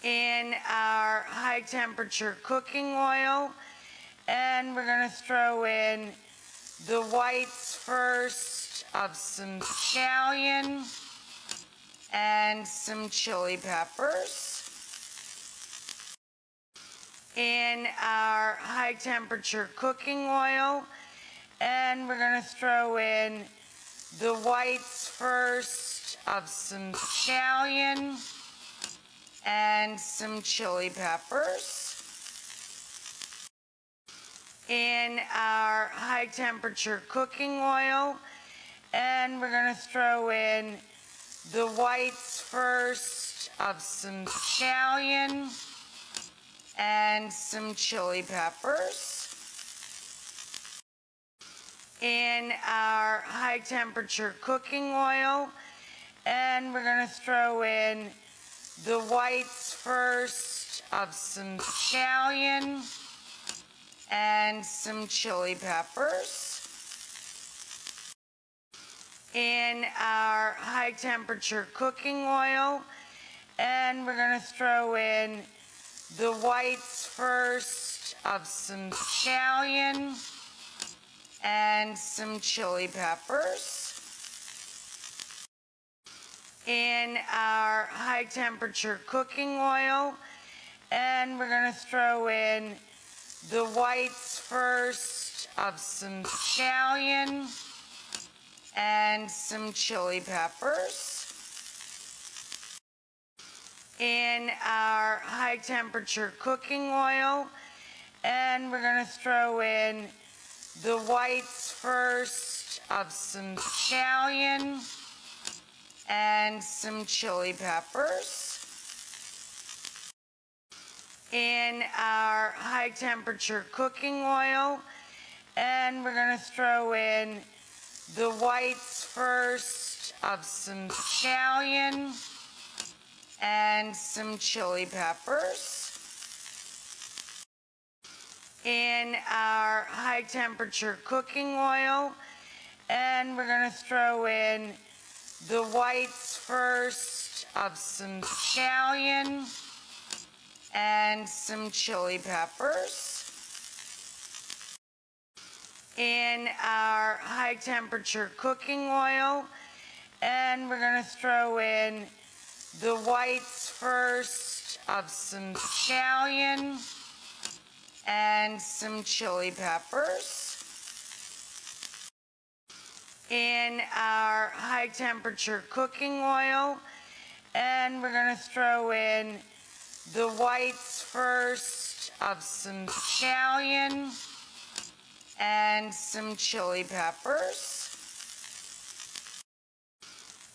in our high temperature cooking oil, and we're going to throw in the whites first of some scallion and some chili peppers. In our high temperature cooking oil, and we're going to throw in the whites first of some scallion and some chili peppers. In our high temperature cooking oil, and we're going to throw in the whites first of some scallion and some chili peppers. In our high temperature cooking oil, and we're going to throw in the whites first of some scallion and some chili peppers. In our high temperature cooking oil, and we're going to throw in the whites first of some scallion and some chili peppers. In our high temperature cooking oil, and we're going to throw in the whites first of some scallion and some chili peppers. In our high temperature cooking oil, and we're going to throw in the whites first of some scallion and some chili peppers. In our high temperature cooking oil, and we're going to throw in the whites first of some scallion and some chili peppers. In our high temperature cooking oil, and we're going to throw in the whites first of some scallion and some chili peppers. In our high temperature cooking oil, and we're going to throw in the whites first of some scallion and some chili peppers. In our high temperature cooking oil, and we're going to throw in the whites first of some scallion and some chili peppers.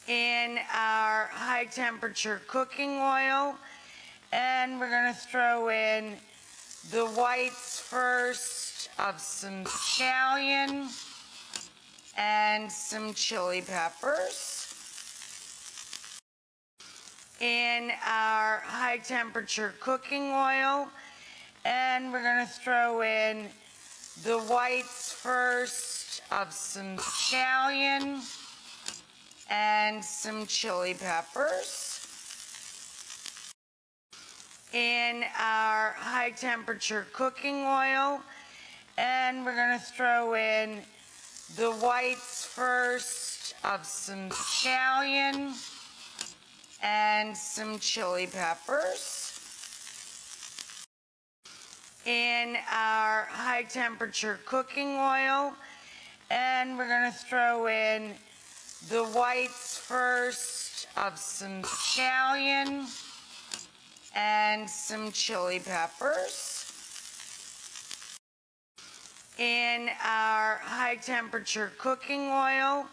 In our high temperature cooking oil, and we're going to throw in the whites first of some scallion and some chili peppers. In our high temperature cooking oil, and we're going to throw in the whites first of some scallion and some chili peppers. In our high temperature cooking oil, and we're going to throw in the whites first of some scallion and some chili peppers. In our high temperature cooking oil, and we're going to throw in the whites first of some scallion and some chili peppers. In our high temperature cooking oil,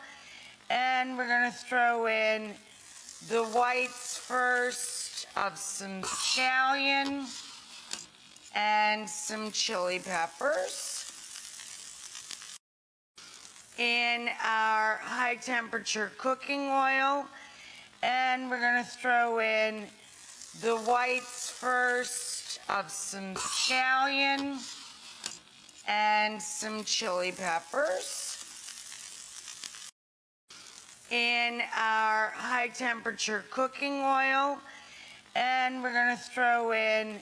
and we're going to throw in the whites first of some scallion and some chili peppers. In our high temperature cooking oil, and we're going to throw in the whites first of some scallion and some chili peppers. In our high temperature cooking oil, And we're going to throw in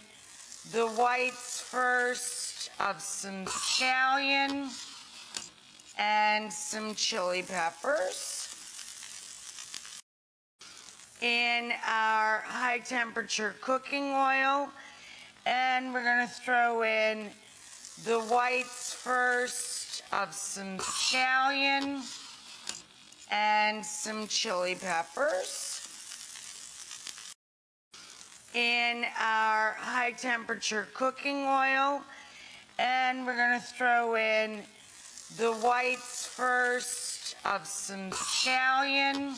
the whites first of some scallion and some chili peppers. In our high temperature cooking oil, and we're going to throw in the whites first of some scallion and some chili peppers. In our high temperature cooking oil, and we're going to throw in the whites first of some scallion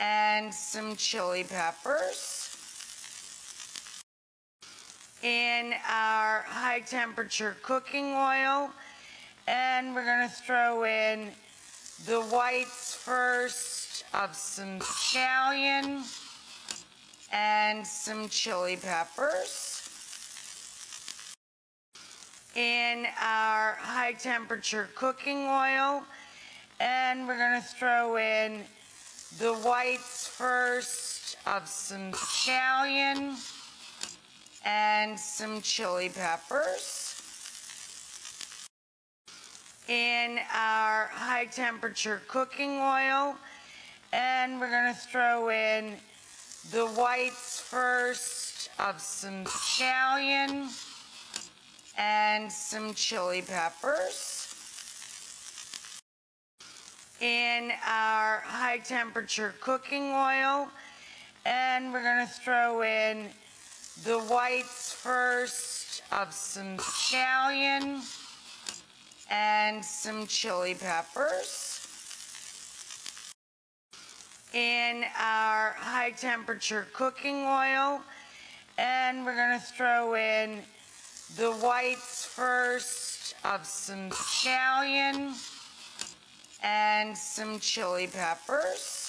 and some chili peppers. In our high temperature cooking oil, and we're going to throw in the whites first of some scallion and some chili peppers. In our high temperature cooking oil, and we're going to throw in the whites first of some scallion and some chili peppers. In our high temperature cooking oil, and we're going to throw in the whites first of some scallion and some chili peppers. In our high temperature cooking oil, and we're going to throw in the whites first of some scallion and some chili peppers. In our high temperature cooking oil, and we're going to throw in the whites first of some scallion and some chili peppers.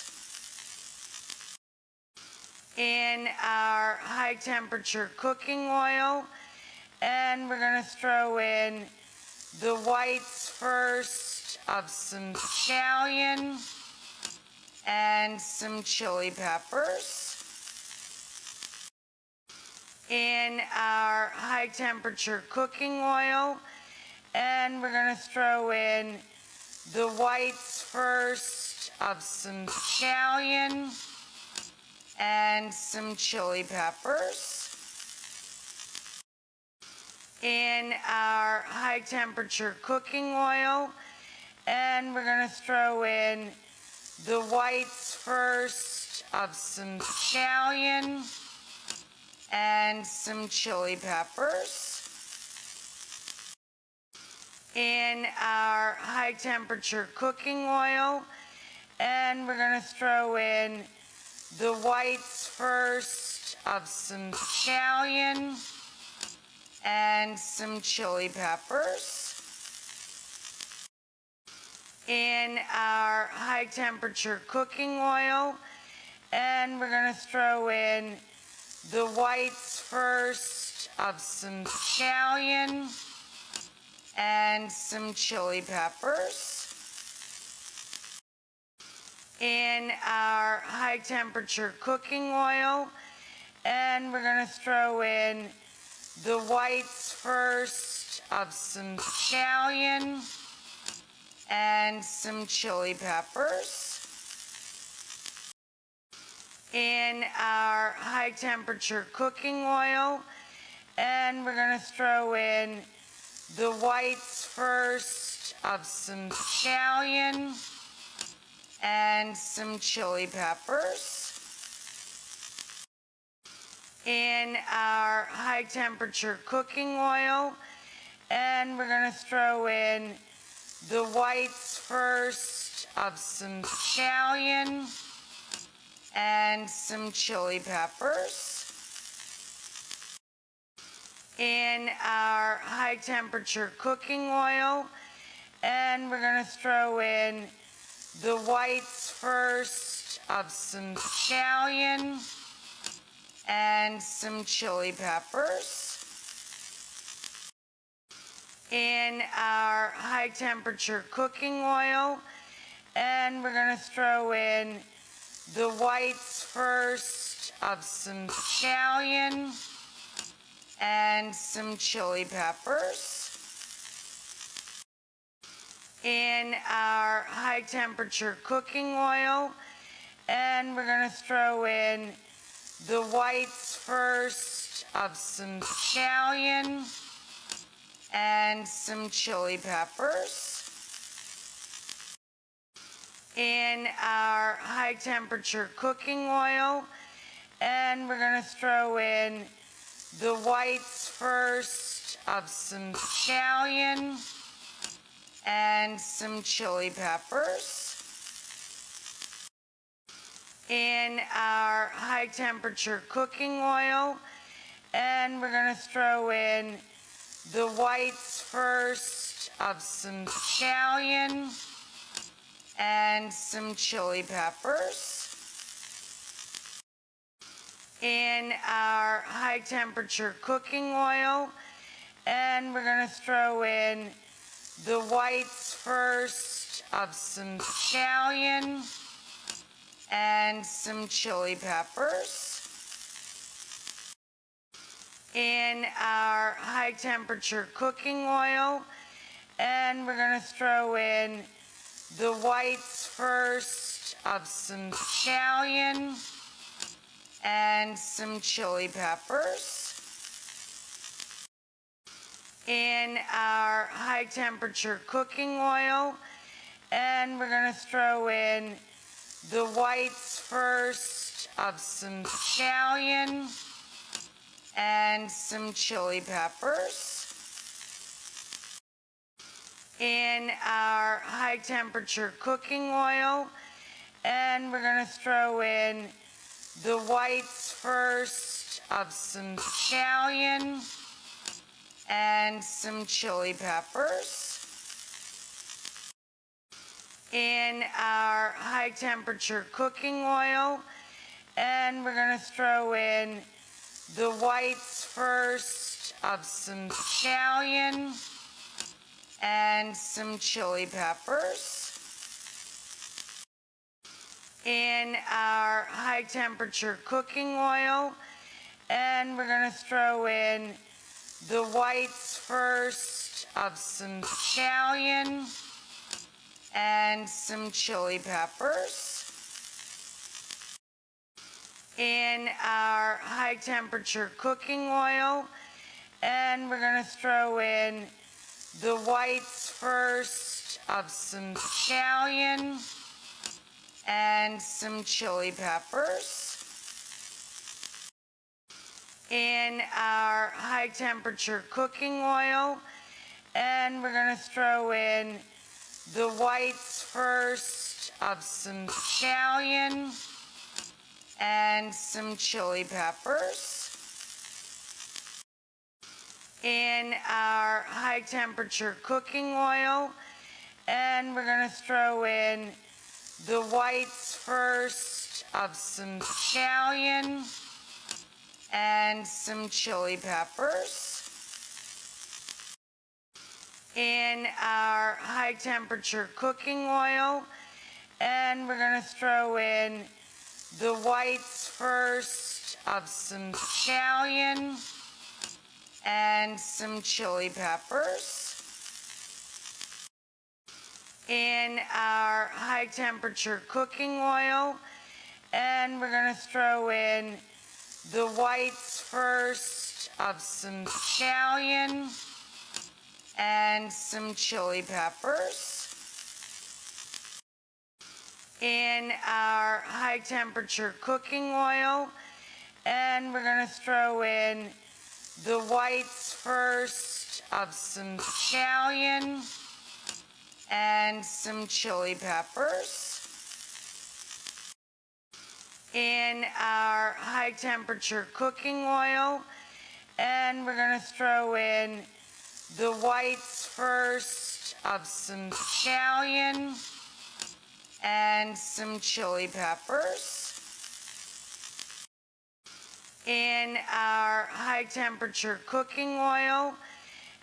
In our high temperature cooking oil, and we're going to throw in the whites first of some scallion and some chili peppers. In our high temperature cooking oil, and we're going to throw in the whites first of some scallion and some chili peppers. In our high temperature cooking oil, and we're going to throw in the whites first of some scallion and some chili peppers. In our high temperature cooking oil, and we're going to throw in the whites first of some scallion and some chili peppers. In our high temperature cooking oil, and we're going to throw in the whites first of some scallion and some chili peppers. In our high temperature cooking oil, and we're going to throw in the whites first of some scallion and some chili peppers. In our high temperature cooking oil, and we're going to throw in the whites first of some scallion and some chili peppers. In our high temperature cooking oil, and we're going to throw in the whites first of some scallion and some chili peppers. In our high temperature cooking oil, and we're going to throw in the whites first of some scallion and some chili peppers. In our high temperature cooking oil, and we're going to throw in the whites first of some scallion and some chili peppers. In our high temperature cooking oil, and we're going to throw in the whites first of some scallion and some chili peppers. In our high temperature cooking oil, and we're going to throw in the whites first of some scallion and some chili peppers. In our high temperature cooking oil, and we're going to throw in the whites first of some scallion and some chili peppers. In our high temperature cooking oil, and we're going to throw in the whites first of some scallion and some chili peppers. In our high temperature cooking oil, and we're going to throw in the whites first of some scallion and some chili peppers. In our high temperature cooking oil, and we're going to throw in the whites first of some scallion and some chili peppers. In our high temperature cooking oil, and we're going to throw in the whites first of some scallion and some chili peppers. In our high temperature cooking oil, and we're going to throw in the whites first of some scallion and some chili peppers. In our high temperature cooking oil, and we're going to throw in the whites first of some scallion and some chili peppers. In our high temperature cooking oil, and we're going to throw in the whites first of some scallion and some chili peppers. In our high temperature cooking oil, and we're going to throw in the whites first of some scallion and some chili peppers. In our high temperature cooking oil, and we're going to throw in the whites first of some scallion and some chili peppers. In our high temperature cooking oil, and we're going to throw in the whites first of some scallion and some chili peppers. In our high temperature cooking oil, and we're going to throw in the whites first of some scallion and some chili peppers. In our high temperature cooking oil, and we're going to throw in the whites first of some scallion and some chili peppers. In our high temperature cooking oil, and we're going to throw in the whites first of some scallion and some chili peppers. In our high temperature cooking oil,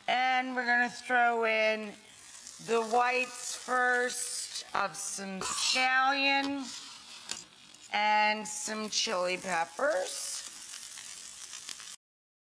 and we're going to throw in the whites first of some scallion and some chili peppers.